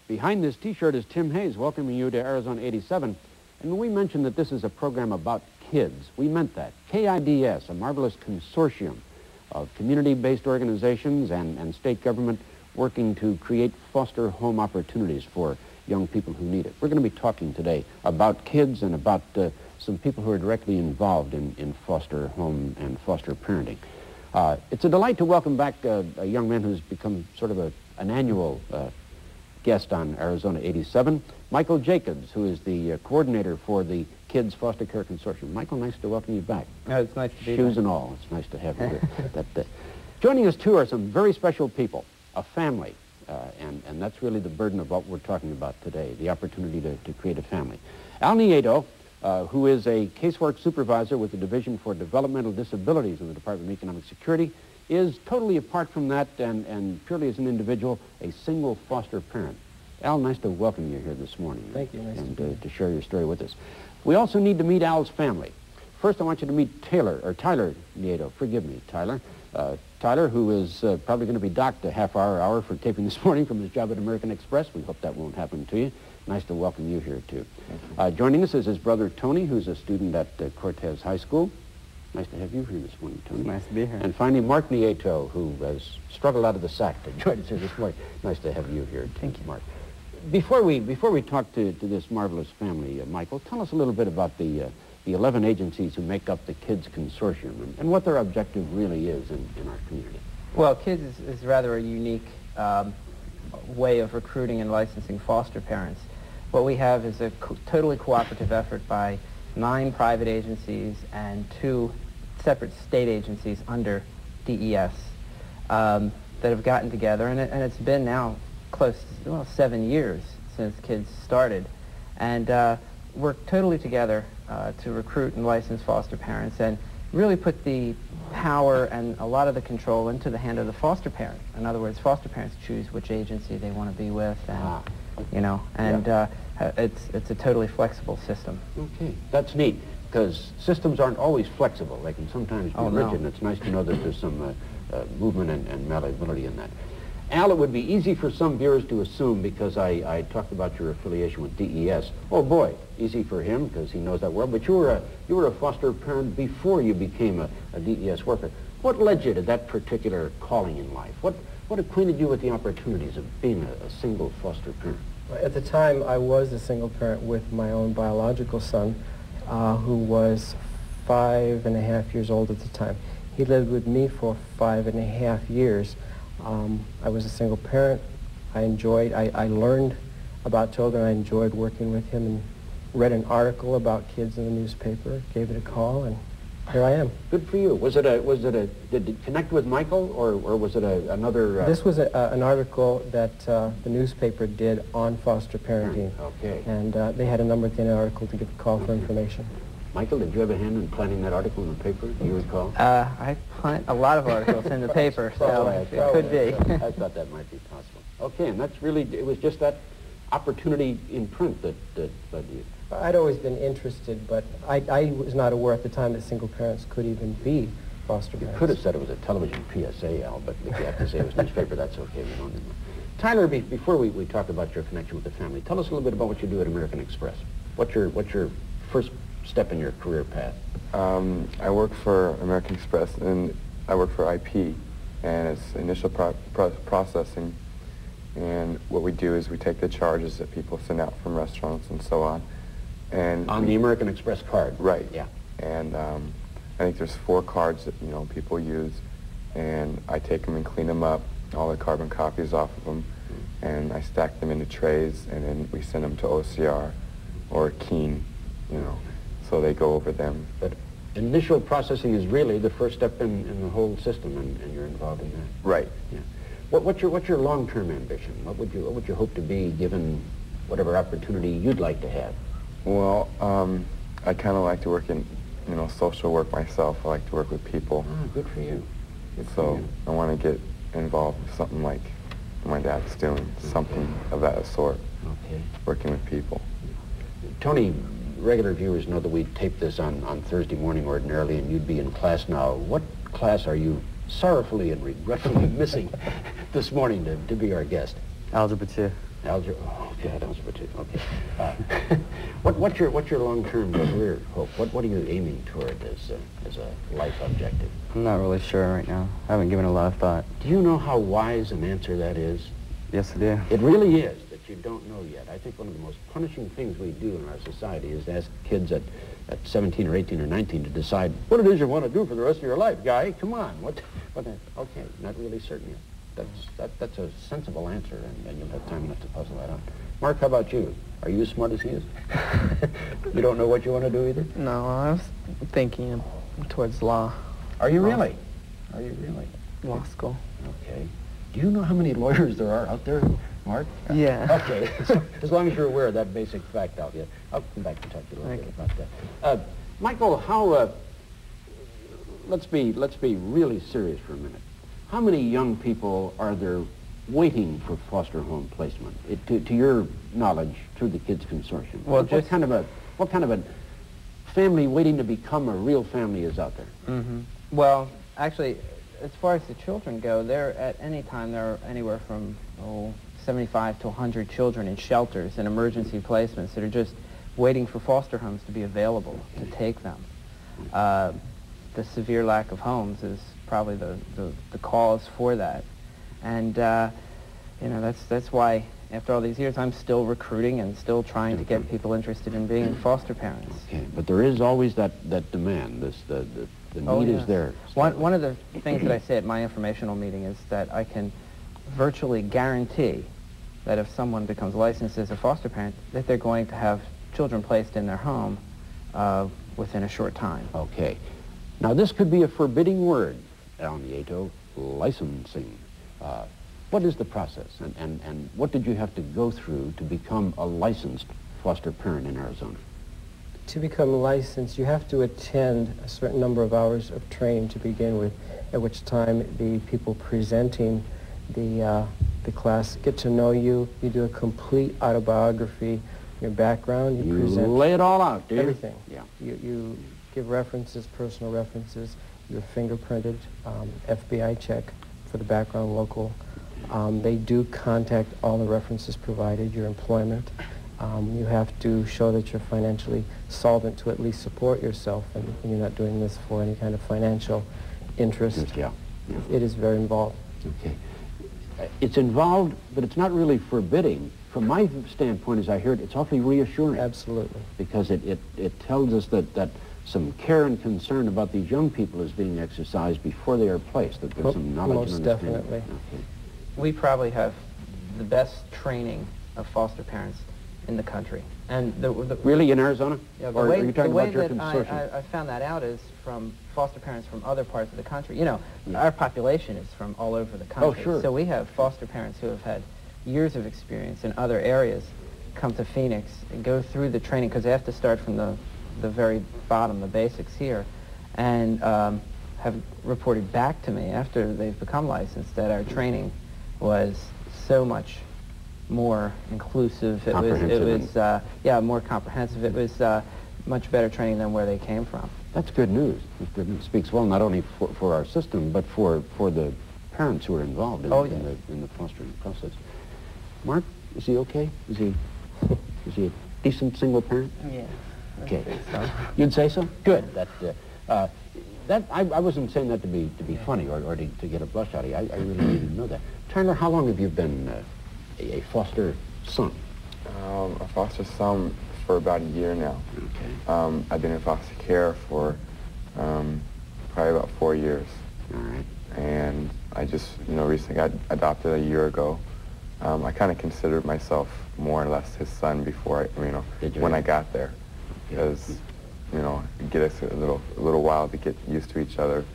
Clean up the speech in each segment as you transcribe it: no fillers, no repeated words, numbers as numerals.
Behind this T-shirt is Tim Hayes welcoming you to Arizona 87. And when we mentioned that this is a program about kids, we meant that. KIDS, a marvelous consortium of community-based organizations and state government working to create foster home opportunities for young people who need it. We're going to be talking today about kids and about some people who are directly involved in foster home and foster parenting. It's a delight to welcome back a young man who's become sort of an annual guest on Arizona 87, Michael Jacobs, who is the coordinator for the Kids Foster Care Consortium. Michael, nice to welcome you back. Oh, it's nice to be Shoes here. and all, it's nice to have you here. Joining us, too, are some very special people, a family, and that's really the burden of what we're talking about today, the opportunity to create a family. Al Nieto, who is a casework supervisor with the Division for Developmental Disabilities in the Department of Economic Security, is totally apart from that and purely as an individual, a single foster parent. Al, nice to welcome you here this morning. Thank you. Nice to share your story with us. We also need to meet Al's family. First, I want you to meet Tyler Nieto. Forgive me, Tyler. Tyler, who is probably going to be docked a half-hour for taping this morning from his job at American Express. We hope that won't happen to you. Nice to welcome you here, too. Joining us is his brother, Tony, who's a student at Cortez High School. Nice to have you here this morning, Tony. Nice to be here. And finally, Mark Nieto, who has struggled out of the sack to join us here this morning. Nice to have you here, too. Thank you, Mark. Before we talk to this marvelous family, Michael, tell us a little bit about the 11 agencies who make up the Kids Consortium and what their objective really is in our community. Well, Kids is rather a unique way of recruiting and licensing foster parents. What we have is a totally cooperative effort by 9 private agencies and 2 separate state agencies under DES that have gotten together, and it's been now close to 7 years since Kids started, and work totally together to recruit and license foster parents and really put the power and a lot of the control into the hand of the foster parent. In other words, foster parents choose which agency they want to be with, and you know, and it's a totally flexible system. Okay, that's neat, because systems aren't always flexible. They can sometimes be rigid, and it's nice to know that there's some movement and malleability in that. Al, it would be easy for some viewers to assume, because I talked about your affiliation with DES. Oh boy, easy for him because he knows that world. But you were a foster parent before you became a DES worker. What led you to that particular calling in life? What acquainted you with the opportunities of being a single foster parent? At the time, I was a single parent with my own biological son, who was 5.5 years old at the time. He lived with me for 5.5 years. I was a single parent. I learned about children. I enjoyed working with him and read an article about kids in the newspaper, gave it a call, and here I am. Good for you. Did it connect with Michael, or was it another? This was an article that the newspaper did on foster parenting. Okay. And they had a number at the end of the article to give a call for information. Michael, did you have a hand in planning that article in the paper? Do you recall? I plant a lot of articles in the paper, so it could be. I thought that might be possible. Okay, and that's really, it was just that opportunity in print that led you. I'd always been interested, but I was not aware at the time that single parents could even be foster parents. You could have said it was a television PSA, Al, but if you have to say it was newspaper, that's okay. We don't need one. Tyler, before we talk about your connection with the family, tell us a little bit about what you do at American Express. What's your first step in your career path? I work for American Express, and I work for IP, and it's initial processing. And what we do is we take the charges that people send out from restaurants and so on. And on the American Express card? Right. Yeah. And I think there's 4 cards that, you know, people use, and I take them and clean them up, all the carbon copies off of them, and I stack them into trays, and then we send them to OCR or Keen, you know, so they go over them. But initial processing is really the first step in the whole system, and you're involved in that. Right. Yeah. What's your long-term ambition? What would you hope to be given whatever opportunity you'd like to have? Well, I kind of like to work in, you know, social work myself. I like to work with people. Ah, good for you. So I want to get involved with something like my dad's doing, something of that sort. Okay. Working with people. Tony, regular viewers know that we tape this on Thursday morning ordinarily, and you'd be in class now. What class are you sorrowfully and regretfully missing this morning to be our guest? Algebra 2. Algebra. Oh God, algebra 2. Okay. What's your long-term career hope? What are you aiming toward as a life objective? I'm not really sure right now. I haven't given a lot of thought. Do you know how wise an answer that is? Yes, I do. It really is that you don't know yet. I think one of the most punishing things we do in our society is to ask kids at 17 or 18 or 19 to decide what it is you want to do for the rest of your life, guy. Come on. Okay, not really certain yet. That's a sensible answer, and you'll have time enough to puzzle that out. Mark, how about you? Are you as smart as he is? You don't know what you want to do either? No, I was thinking towards law. Are you really? Are you really? Law school. Okay. Do you know how many lawyers there are out there, Mark? Yeah. Okay. So, as long as you're aware of that basic fact, I'll come back and talk to you a little bit about that. Michael, how? Let's be really serious for a minute. How many young people are there waiting for foster home placement? To your knowledge, through the Kids Consortium, well, what kind of a family waiting to become a real family is out there? Mm-hmm. Well, actually, as far as the children go, at any time there are anywhere from 75 to 100 children in shelters and emergency placements that are just waiting for foster homes to be available to take them. The severe lack of homes is probably the cause for that, and that's why after all these years I'm still recruiting and still trying to get people interested in being foster parents. Okay, but there is always that demand. The need is there. One of the things that I say at my informational meeting is that I can virtually guarantee that if someone becomes licensed as a foster parent, that they're going to have children placed in their home within a short time. Okay. Now this could be a forbidding word, Al Nieto, licensing. What is the process, and what did you have to go through to become a licensed foster parent in Arizona? To become licensed, you have to attend a certain number of hours of training to begin with, at which time the people presenting the class get to know you. You do a complete autobiography, your background. You present lay it all out, do you? Everything. Yeah. You give references, personal references. You're fingerprinted, FBI check for the background, local. They do contact all the references provided, your employment. You have to show that you're financially solvent to at least support yourself, and you're not doing this for any kind of financial interest. Yeah. It is very involved. Okay. It's involved, but it's not really forbidding. From my standpoint, as I hear it, it's awfully reassuring. Absolutely. Because it tells us that some care and concern about these young people is being exercised before they are placed, that there's some knowledge and understanding. Most definitely. Okay. We probably have the best training of foster parents in the country. And really, in Arizona? Yeah, or are you talking about your the way consortium? that I found that out is from foster parents from other parts of the country. You know, our population is from all over the country. Oh, sure. So we have foster parents who have had years of experience in other areas come to Phoenix and go through the training, because they have to start from the very bottom, the basics here, and have reported back to me after they've become licensed that our training was so much more inclusive. It was more comprehensive. It was much better training than where they came from. That's good news. It speaks well not only for our system, but for the parents who are involved in the fostering process. Mark, is he okay? Is he a decent single parent? Yeah. Okay. So. You'd say so? Good. I wasn't saying that to be funny or to get a blush out of you. I really didn't know that. Tyler, how long have you been a foster son? A foster son for about a year now. Okay. I've been in foster care for probably about 4 years. All right. And I just, recently got adopted a year ago. I kind of considered myself more or less his son before when I got there, because it get us a little while to get used to each other,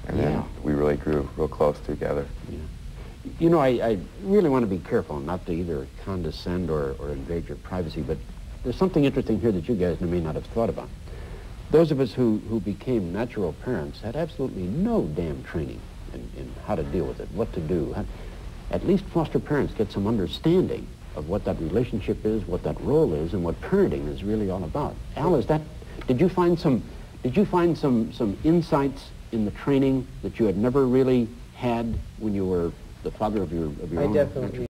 and then we really grew real close together. Yeah. I really want to be careful not to either condescend or invade your privacy, but there's something interesting here that you guys may not have thought about. Those of us who became natural parents had absolutely no damn training in how to deal with it, what to do. At least foster parents get some understanding of what that relationship is, what that role is, and what parenting is really all about. Al, did you find some insights in the training that you had never really had when you were the father of your own? I definitely